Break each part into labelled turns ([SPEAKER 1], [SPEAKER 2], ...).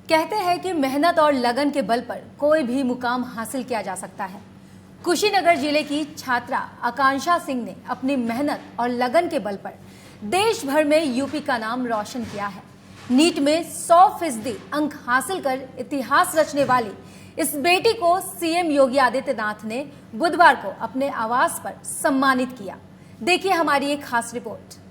[SPEAKER 1] कहते हैं कि मेहनत और लगन के बल पर कोई भी मुकाम हासिल किया जा सकता है। कुशीनगर जिले की छात्रा आकांक्षा सिंह ने अपनी मेहनत और लगन के बल पर देश भर में यूपी का नाम रोशन किया है। नीट में 100% अंक हासिल कर इतिहास रचने वाली इस बेटी को सीएम योगी आदित्यनाथ ने बुधवार को अपने आवास पर सम्मानित किया। देखिए हमारी एक खास रिपोर्ट।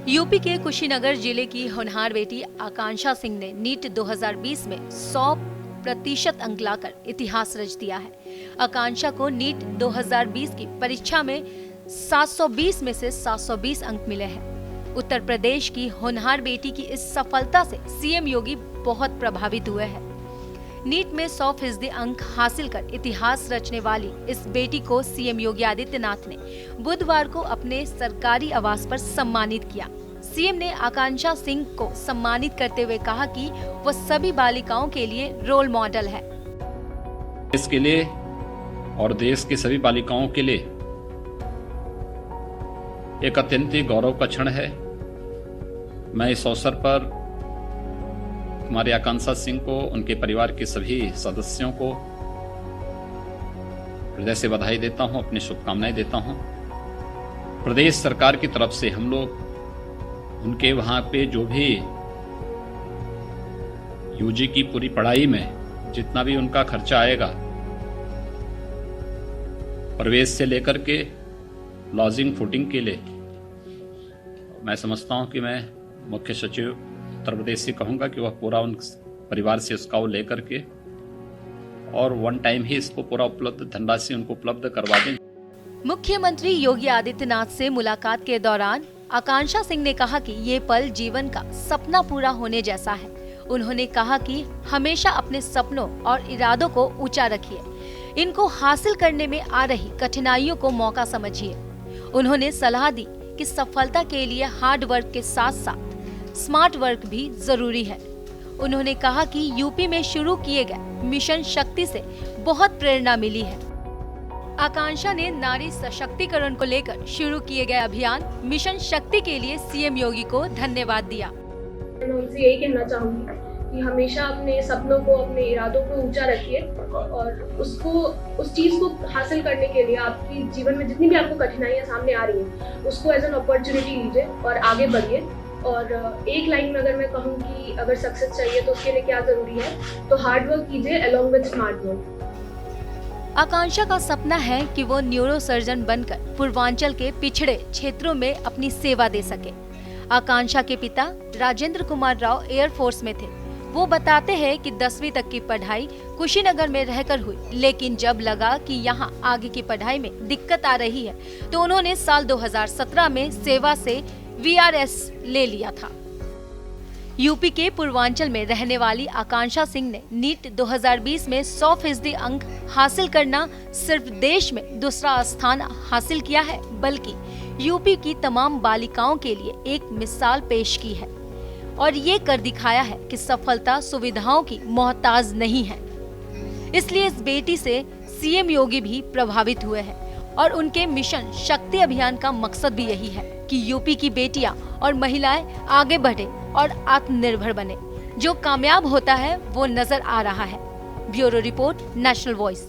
[SPEAKER 1] यूपी के कुशीनगर जिले की होनहार बेटी आकांक्षा सिंह ने नीट 2020 में 100% अंक लाकर इतिहास रच दिया है। आकांक्षा को नीट 2020 की परीक्षा में 720 में से 720 अंक मिले हैं। उत्तर प्रदेश की होनहार बेटी की इस सफलता से सीएम योगी बहुत प्रभावित हुए हैं। नीट में 100% अंक हासिल कर इतिहास रचने वाली इस बेटी को सीएम योगी आदित्यनाथ ने बुधवार को अपने सरकारी आवास पर सम्मानित किया। सीएम ने आकांक्षा सिंह को सम्मानित करते हुए कहा कि वह सभी बालिकाओं के लिए रोल मॉडल है।
[SPEAKER 2] इसके लिए और देश की सभी बालिकाओं के लिए एक अत्यंत ही गौरव का क्षण है। मैं इस अवसर पर हमारी आकांक्षा सिंह को, उनके परिवार के सभी सदस्यों को हृदय से बधाई देता हूं, अपनी शुभकामनाएं देता हूं। प्रदेश सरकार की तरफ से हम लोग उनके वहां पे जो भी यूजी की पूरी पढ़ाई में जितना भी उनका खर्चा आएगा, प्रवेश से लेकर के लॉजिंग फूडिंग के लिए, मैं समझता हूं कि मैं मुख्य सचिव उत्तर प्रदेश से कहूंगा कि वह पूरा उन परिवार से उसका वो लेकर के और वन टाइम ही इसको पूरा उपलब्ध धनराशि उनको उपलब्ध करवा दें।
[SPEAKER 1] मुख्यमंत्री योगी आदित्यनाथ से मुलाकात के दौरान आकांक्षा सिंह ने कहा कि ये पल जीवन का सपना पूरा होने जैसा है। उन्होंने कहा कि हमेशा अपने सपनों और इरादों को ऊंचा रखिए, इनको हासिल करने में आ रही कठिनाइयों को मौका समझिए। उन्होंने सलाह दी कि सफलता के लिए हार्ड वर्क के साथ साथ स्मार्ट वर्क भी जरूरी है। उन्होंने कहा कि यूपी में शुरू किए गए मिशन शक्ति से बहुत प्रेरणा मिली है। आकांक्षा ने नारी सशक्तिकरण को लेकर शुरू किए गए अभियान मिशन शक्ति के लिए सीएम योगी को धन्यवाद दिया।
[SPEAKER 3] मैं उनसे यही कहना चाहूंगी कि हमेशा अपने सपनों को, अपने इरादों को ऊंचा रखिए और उस चीज को हासिल करने के लिए आपकी जीवन में जितनी भी आपको कठिनाइयां सामने आ रही हैं, उसको एज एन अपॉर्चुनिटी लीजिए और आगे बढ़िए। और एक लाइन में अगर मैं कहूँ कि अगर सक्सेस चाहिए तो उसके लिए क्या जरूरी है, तो हार्ड वर्क कीजिए अलोंग विद स्मार्ट वर्क।
[SPEAKER 1] आकांक्षा का सपना है कि वो न्यूरो सर्जन बनकर पूर्वांचल के पिछड़े क्षेत्रों में अपनी सेवा दे सके। आकांक्षा के पिता राजेंद्र कुमार राव एयरफोर्स में थे। वो बताते हैं कि 10वीं तक की पढ़ाई कुशीनगर में रहकर हुई, लेकिन जब लगा कि यहाँ आगे की पढ़ाई में दिक्कत आ रही है तो उन्होंने साल 2017 में सेवा से VRS ले लिया था। यूपी के पूर्वांचल में रहने वाली आकांक्षा सिंह ने नीट 2020 में 100% अंक हासिल करना सिर्फ देश में दूसरा स्थान हासिल किया है, बल्कि यूपी की तमाम बालिकाओं के लिए एक मिसाल पेश की है और ये कर दिखाया है कि सफलता सुविधाओं की मोहताज नहीं है। इसलिए इस बेटी से सीएम योगी भी प्रभावित हुए हैं और उनके मिशन शक्ति अभियान का मकसद भी यही है कि यूपी की बेटियां और महिलाएं आगे बढ़े और आत्मनिर्भर बने। जो कामयाब होता है वो नजर आ रहा है। Bureau report, national voice.